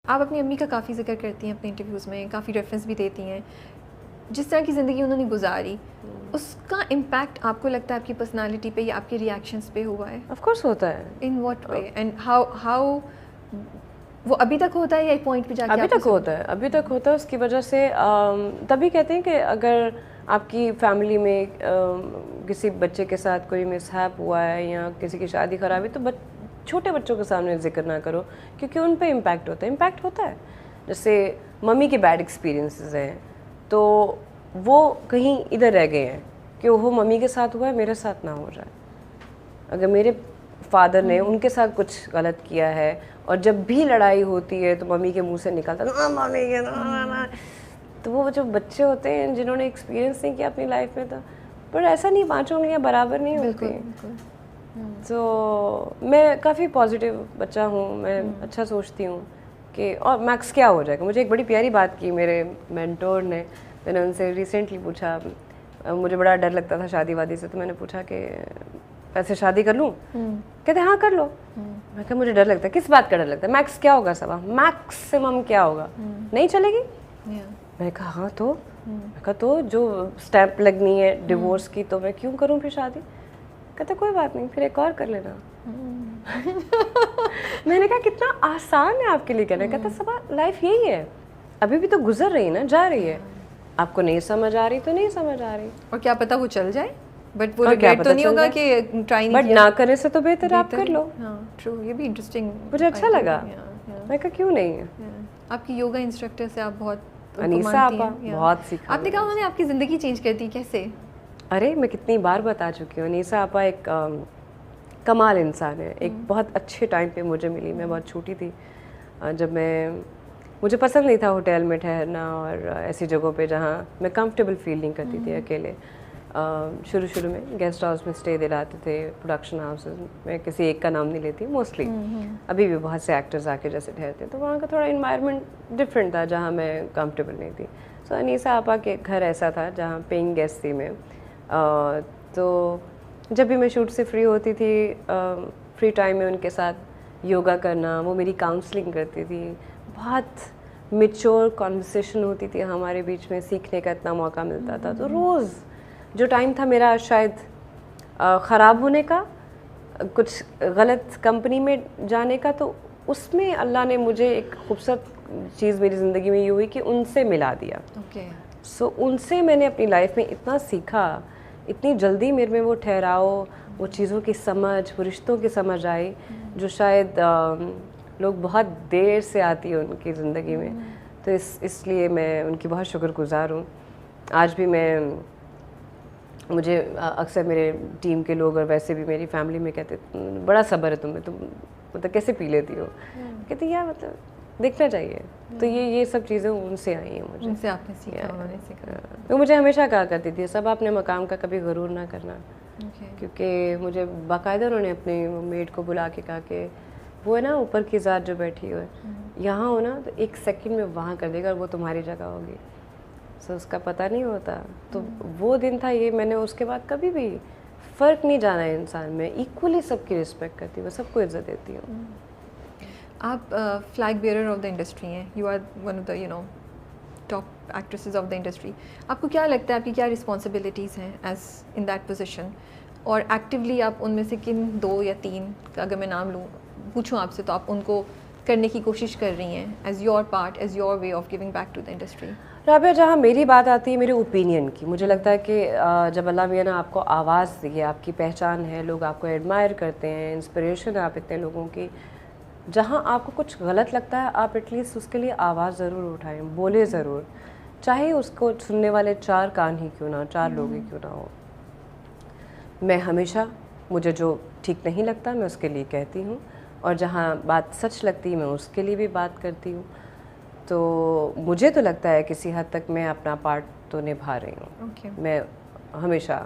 آپ اپنی امی کا کافی ذکر کرتی ہیں اپنے انٹرویوز میں, کافی ریفرنس بھی دیتی ہیں. جس طرح کی زندگی انہوں نے گزاری, اس کا امپیکٹ آپ کو لگتا ہے آپ کی پرسنالٹی پہ یا آپ کے ریئیکشنس پہ ہوا ہے؟ آف کورس ہوتا ہے. In what way and how وہ ابھی تک ہوتا ہے یا ایک پوائنٹ پہ جا کے؟ ابھی تک ہوتا ہے, ابھی تک ہوتا ہے. اس کی وجہ سے تبھی کہتے ہیں کہ اگر آپ کی فیملی میں کسی بچے کے ساتھ کوئی مسہیپ ہوا ہے یا کسی کی شادی خراب ہے تو چھوٹے بچوں کے سامنے ذکر نہ کرو, کیونکہ ان پہ امپیکٹ ہوتا ہے. امپیکٹ ہوتا ہے. جیسے ممی کے بیڈ ایکسپیرینسز ہیں تو وہ کہیں ادھر رہ گئے ہیں کہ وہ ممی کے ساتھ ہوا ہے, میرے ساتھ نہ ہو جائے. اگر میرے فادر نے ان کے ساتھ کچھ غلط کیا ہے اور جب بھی لڑائی ہوتی ہے تو ممی کے منہ سے نکلتا نا ممی کے نا, تو وہ جو بچے ہوتے ہیں جنہوں نے ایکسپیرینس نہیں کیا اپنی لائف میں, تو پر ایسا نہیں, پانچوں انگلیاں برابر نہیں ہوتی. تو میں کافی پازیٹیو بچہ ہوں, میں اچھا سوچتی ہوں کہ اور میکس کیا ہو جائے گا. مجھے ایک بڑی پیاری بات کی میرے مینٹور نے, میں نے ان سے ریسنٹلی پوچھا, مجھے بڑا ڈر لگتا تھا شادی وادی سے, تو میں نے پوچھا کہ ایسے شادی کر لوں؟ کہتے ہاں کر لو. میں کہا مجھے ڈر لگتا ہے. کس بات کا ڈر لگتا ہے؟ میکس کیا ہوگا, سب میکسیمم کیا ہوگا, نہیں چلے گی. میں نے کہا ہاں تو, میں کہا تو جو اسٹیمپ لگنی ہے ڈیورس کی تو میں کیوں کروں پھر شادی. کہتا کوئی بات نہیں, پھر ایک اور کر لینا. میں نے کہا کتنا آسان ہے آپ کے لیے کہنا. کہتا سب لائف یہی ہے, ابھی بھی تو گزر رہی نا, جا رہی ہے. آپ کو نہیں سمجھ آ رہی تو نہیں سمجھ آ رہی, اور کیا پتا وہ چل جائے, بٹ وہ ریگریٹ تو نہیں ہوگا کہ ٹرائی نہیں کیا, بٹ نہ کرنے سے تو بہتر آپ کر لو. ہاں ٹرو, یہ بھی انٹرسٹنگ, مجھے اچھا لگا. میں کہا کیوں نہیں ہے. آپ کی یوگا انسٹرکٹر سے آپ بہت انیسہ آپا بہت سیکھا. آپ نے کہا انہوں نے آپ کی زندگی چینج کر دی, کیسے؟ ارے میں کتنی بار بتا چکی ہوں, انیسہ آپا ایک کمال انسان ہے. ایک بہت اچھے ٹائم پہ مجھے ملی. میں بہت چھوٹی تھی جب مجھے پسند نہیں تھا ہوٹل میں ٹھہرنا اور ایسی جگہوں پہ جہاں میں کمفرٹیبل فیل نہیں کرتی تھی اکیلے. شروع میں گیسٹ ہاؤس میں اسٹے دلاتے تھے, پروڈکشن ہاؤسز میں, کسی ایک کا نام نہیں لیتی, موسٹلی ابھی بھی بہت سے ایکٹرز آ کے جیسے ٹھہرتے, تو وہاں کا تھوڑا انوائرمنٹ ڈفرینٹ تھا جہاں میں کمفرٹیبل نہیں تھی. سو انیسہ آپا کے گھر ایسا تھا جہاں پینگ گیسٹ تھی میں. تو جب بھی میں شوٹ سے فری ہوتی تھی, فری ٹائم میں ان کے ساتھ یوگا کرنا, وہ میری کاؤنسلنگ کرتی تھی. بہت میچور کانورسیشن ہوتی تھی ہمارے بیچ میں, سیکھنے کا اتنا موقع ملتا تھا. تو روز جو ٹائم تھا میرا شاید خراب ہونے کا, کچھ غلط کمپنی میں جانے کا, تو اس میں اللہ نے مجھے ایک خوبصورت چیز میری زندگی میں یہ ہوئی کہ ان سے ملا دیا. سو ان سے میں نے اپنی لائف میں اتنا سیکھا, اتنی جلدی میرے میں وہ ٹھہراؤ, وہ چیزوں کی سمجھ, وہ رشتوں کی سمجھ آئی جو شاید لوگ بہت دیر سے آتی ہے ان کی زندگی میں. تو اس لیے میں ان کی بہت شکر گزار ہوں. آج بھی مجھے اکثر میرے ٹیم کے لوگ اور ویسے بھی میری فیملی میں کہتے بڑا صبر ہے تمہیں, تم مطلب کیسے پی لیتی ہو. کہتے یار مطلب دیکھنا چاہیے. تو یہ سب چیزیں ان سے آئی ہیں مجھے, ان سے آپ نے سیکھا, انہوں نے سیکھا. تو مجھے ہمیشہ کہا کرتی تھی سب اپنے مقام کا کبھی غرور نہ کرنا, کیونکہ مجھے باقاعدہ انہوں نے اپنی میڈ کو بلا کے کہا کہ وہ ہے نا اوپر کی ذات جو بیٹھی ہوئے, یہاں ہو نا تو ایک سیکنڈ میں وہاں کر دے گا اور وہ تمہاری جگہ ہوگی. سو اس کا پتہ نہیں ہوتا. تو وہ دن تھا یہ, میں نے اس کے بعد کبھی بھی فرق نہیں جانا ہے انسان میں, ایکولی سب کی رسپیکٹ کرتی ہوں, سب کو عزت دیتی ہوں. آپ flag bearer of the industry ہیں, you are one of the top actresses of the industry. آپ کو کیا لگتا ہے آپ کی کیا رسپانسبلٹیز ہیں ایز ان دیٹ پوزیشن, اور ایکٹیولی آپ ان میں سے کن 2 یا 3 اگر میں نام پوچھوں آپ سے تو آپ ان کو کرنے کی کوشش کر رہی ہیں as your part, as your way of giving back to the industry? Rabia, جہاں میری بات آتی ہے میرے اوپینین کی, مجھے لگتا ہے کہ جب اللہ میاں نے آپ کو آواز دی ہے, آپ کی پہچان ہے, لوگ آپ کو ایڈمائر کرتے ہیں, انسپریشن ہے آپ اتنے لوگوں کی, جہاں آپ کو کچھ غلط لگتا ہے آپ ایٹ لیسٹ اس کے لیے آواز ضرور اٹھائیں, بولے ضرور, چاہے اس کو سننے والے 4 کان ہی کیوں نہ, 4 لوگ ہی کیوں نہ ہو. میں ہمیشہ مجھے جو ٹھیک نہیں لگتا میں اس کے لیے کہتی ہوں, اور جہاں بات سچ لگتی ہے میں اس کے لیے بھی بات کرتی ہوں. تو مجھے تو لگتا ہے کسی حد تک میں اپنا پارٹ تو نبھا رہی ہوں. میں ہمیشہ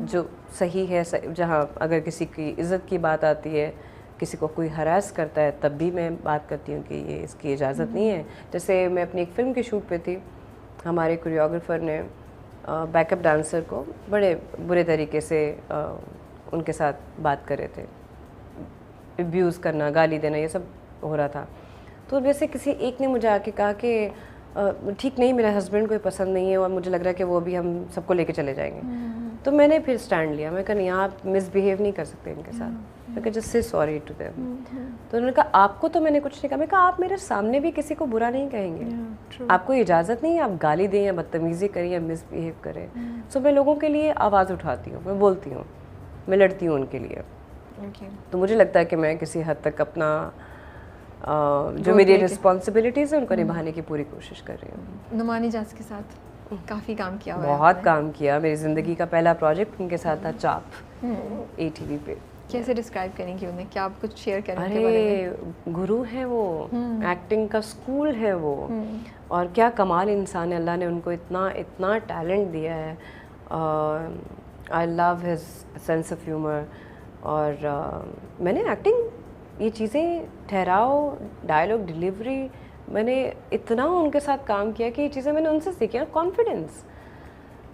جو صحیح ہے, جہاں اگر کسی کی عزت کی بات آتی ہے, کسی کو کوئی ہراس کرتا ہے, تب بھی میں بات کرتی ہوں کہ یہ اس کی اجازت نہیں ہے. جیسے میں اپنی ایک فلم کی شوٹ پہ تھی, ہمارے کوریوگرافر نے بیک اپ ڈانسر کو بڑے برے طریقے سے ان کے ساتھ بات کرے تھے, ابیوز کرنا, گالی دینا, یہ سب ہو رہا تھا. تو جیسے کسی ایک نے مجھے آ کے کہا کہ ٹھیک نہیں، میرے ہسبینڈ کو یہ پسند نہیں ہے اور مجھے لگ رہا ہے کہ وہ ابھی ہم سب کو لے کے چلے جائیں گے. تو میں نے پھر اسٹینڈ لیا. میں کہا نہیں، آپ مس بیہیو نہیں کر سکتے ان کے ساتھ. میں کہا just say sorry to them. تو انہوں نے کہا آپ کو تو میں نے کچھ نہیں کہا. میں کہا آپ میرے سامنے بھی کسی کو برا نہیں کہیں گے. آپ کو اجازت نہیں ہے آپ گالی دیں یا بدتمیزی کریں یا مس بیہیو کریں. سو میں لوگوں کے لیے آواز اٹھاتی ہوں، میں بولتی ہوں، میں لڑتی ہوں ان کے لیے. تو مجھے لگتا ہے کہ میں کسی حد تک اپنا جو میری رسپانسبلٹیز ہیں ان کو نبھانے کی پوری کوشش کر رہی ہوں. نعمان اجاز کے ساتھ کافی کام کیا ہوا ہے. بہت کام کیا. میری زندگی کا پہلا پروجیکٹ ان کے ساتھ تھا چاپ ATV پہ. کیسے ڈسکرائب کریں گی انہیں؟ کیا آپ کچھ شیئر کریں؟ ارے گرو ہیں وہ، ایکٹنگ کا اسکول ہے وہ، اور کیا کمال انسان ہے. اللہ نے ان کو اتنا ٹیلنٹ دیا ہے. آئی لو ہز سینس آف ہیومر. اور میں نے ایکٹنگ، یہ چیزیں، ٹھہراؤ، ڈائلاگ ڈیلیوری، میں نے اتنا ان کے ساتھ کام کیا کہ یہ چیزیں میں نے ان سے سیکھی. کانفیڈنس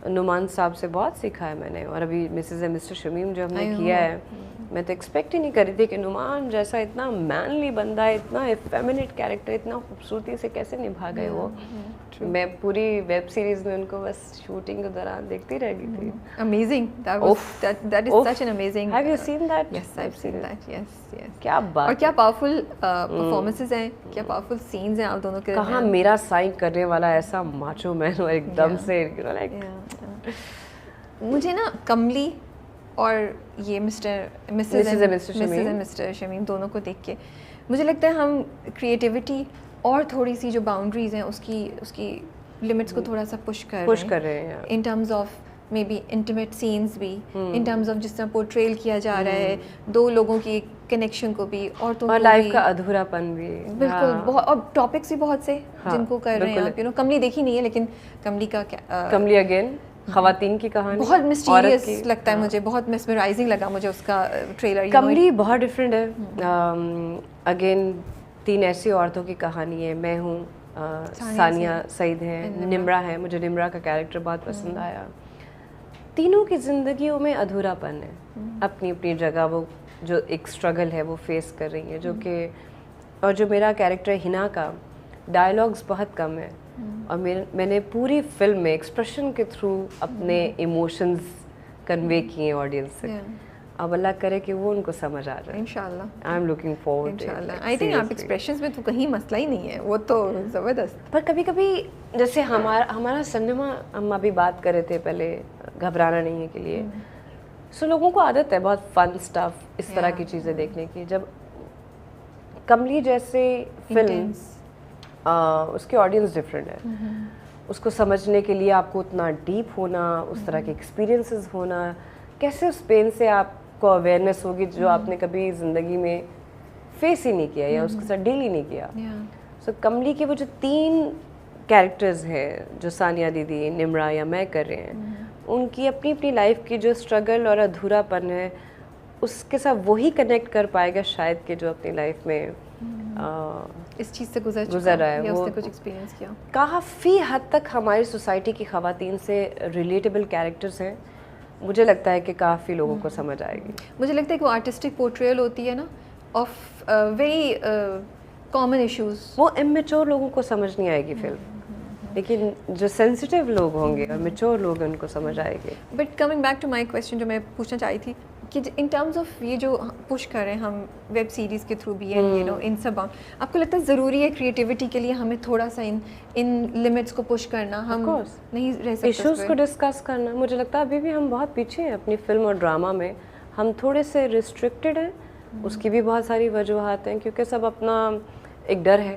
نعمان صاحب سے بہت سیکھا ہے میں نے. اور ابھی مسز اینڈ مسٹر شمیم جو ہم نے کیا ہے، میں تو ایکسپیکٹ ہی نہیں کر رہی تھی کہ نعمان جیسا اتنا مینلی بندہ، اتنا ایفیمینٹ کیریکٹر اتنا خوبصورتی سے کیسے نبھا گئے وہ. میں پوری ویب سیریز میں ان کو بس شوٹنگ کے دوران دیکھتی رہ گئی تھی. Amazing. That is such an amazing. Have you seen that? Yes, I've seen that. Yes. کیا بات. اور کیا پاورفل پرفارمنسز ہیں، کیا پاورفل سینز ہیں آپ دونوں کے. کہاں میرا سائن کرنے والا ایسا ماچو مین اور ایک دم سے مجھے نا کملی اور یہ مسز اینڈ مسٹر شمیم دونوں کو دیکھ کے مجھے لگتا ہے ہم کریٹیوٹی اور تھوڑی سی جو باؤنڈریز ہیں اس کی لمٹس کو تھوڑا سا پش کر رہے ہیں in terms of maybe intimate sense بھی، ان ٹرمز آف جس طرح پورٹریل کیا جا رہا ہے دو لوگوں کی کنیکشن کو بھی، اور لائف کا ادھورا پن بھی. بالکل. اور ٹاپکس بھی بہت سے جن کو کر رہے ہیں آپ. کملی دیکھی نہیں ہے لیکن کملی کا کملی اگین خواتین کی کہانی بہت مسٹیریس لگتا ہے مجھے، بہت میسمرائزنگ لگا مجھے اس کا ٹریلر. کملی بہت ڈفرینٹ ہے. اگین 3 ایسی عورتوں کی کہانی ہے. میں ہوں، ثانیہ سعید ہیں، نمرا ہے. مجھے نمرا کا کیریکٹر بہت پسند آیا. تینوں کی زندگیوں میں ادھورا پن ہے. اپنی اپنی جگہ وہ جو ایک اسٹرگل ہے وہ فیس کر رہی ہیں. جو کہ اور جو میرا کیریکٹر ہے ہنا کا، ڈائلاگس بہت کم ہے اور میں نے پوری فلم میں ایکسپریشن کے تھرو اپنے ایموشنز کنوے کیے آڈینس سے. اب اللہ کرے کہ وہ ان کو سمجھ آ جائے انشاءاللہ. آئی ایم لوکنگ فارورڈ انشاءاللہ. آئی تھنک آپ ایکسپریشنز میں تو کہیں مسئلہ ہی نہیں ہے، وہ تو زبردست. پر کبھی کبھی جیسے ہمارا سنیما، ہم ابھی بات کر رہے تھے پہلے گھبرانا نہیں ہے کے لیے، سو لوگوں کو عادت ہے بہت فن اسٹف اس طرح کی چیزیں دیکھنے کی. جب کملی جیسے فلم، اس کی آڈینس ڈفرینٹ ہے. اس کو سمجھنے کے لیے آپ کو اتنا ڈیپ ہونا، اس طرح کے ایکسپیرینسز ہونا، کیسے اس پین سے آپ کو اویئرنیس ہوگی جو آپ نے کبھی زندگی میں فیس ہی نہیں کیا یا اس کے ساتھ ڈیل ہی نہیں کیا. سو کملی کے وہ جو 3 کیریکٹرز ہیں جو ثانیہ دیدی، نمرا یا میں کر رہے ہیں، ان کی اپنی اپنی لائف کی جو اسٹرگل اور ادھورا پن ہے اس کے ساتھ وہی کنیکٹ کر پائے گا شاید کہ جو اپنی لائف میں اس چیز سے گزر رہا ہے، وہ کچھ ایکسپیرینس کیا. کافی حد تک ہماری سوسائٹی کی خواتین سے ریلیٹیبل کیریکٹرز ہیں. مجھے لگتا ہے کہ کافی لوگوں کو سمجھ آئے گی. مجھے لگتا ہے کہ وہ آرٹسٹک پورٹریل ہوتی ہے نا آف ویری کامن ایشوز. وہ امیچور لوگوں کو سمجھ نہیں آئے گی فلم، لیکن جو سینسیٹیو لوگ ہوں گے اور میچور لوگ ہیں ان کو سمجھ آئے گی. But coming back to my question جو میں پوچھنا چاہی تھی کہ ان ٹرمز آف یہ جو پش کر رہے ہیں ہم ویب سیریز کے تھرو بھی اینڈ یو نو ان سب، آپ کو لگتا ہے ضروری ہے کریٹیوٹی کے لیے ہمیں تھوڑا سا ان لمٹس کو پش کرنا؟ ہم نہیں رہ سکتے ایشوز کو ڈسکس کرنا. مجھے لگتا ہے ابھی بھی ہم بہت پیچھے ہیں اپنی فلم اور ڈرامہ میں. ہم تھوڑے سے ریسٹرکٹیڈ ہیں. اس کی بھی بہت ساری وجوہات ہیں کیونکہ سب اپنا ایک ڈر ہے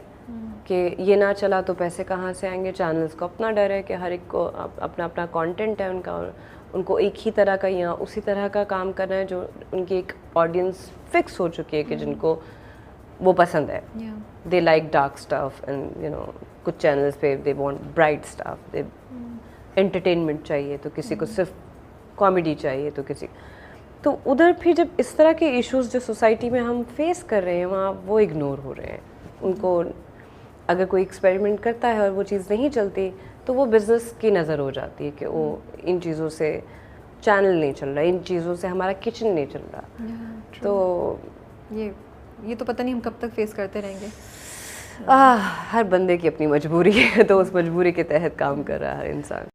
کہ یہ نہ چلا تو پیسے کہاں سے آئیں گے. چینلز کو اپنا ڈر ہے کہ ہر ایک کو اپنا اپنا کانٹینٹ ہے ان کا، اور ان کو ایک ہی طرح کا یا اسی طرح کا کام کرنا ہے جو ان کی ایک آڈینس فکس ہو چکی ہے کہ جن کو وہ پسند ہے. They like dark stuff and you know کچھ چینلز پہ they want bright stuff, they entertainment چاہیے تو کسی کو صرف کامیڈی چاہیے تو کسی. تو ادھر پھر جب اس طرح کے ایشوز جو سوسائٹی میں ہم فیس کر رہے ہیں وہاں وہ اگنور ہو رہے ہیں. ان کو اگر کوئی ایکسپیریمنٹ کرتا ہے اور وہ چیز نہیں چلتی تو وہ بزنس کی نظر ہو جاتی ہے کہ وہ ان چیزوں سے چینل نہیں چل رہا، ان چیزوں سے ہمارا کچن نہیں چل رہا. تو یہ تو پتہ نہیں ہم کب تک فیس کرتے رہیں گے. ہر بندے کی اپنی مجبوری ہے، تو اس مجبوری کے تحت کام کر رہا ہے ہر انسان.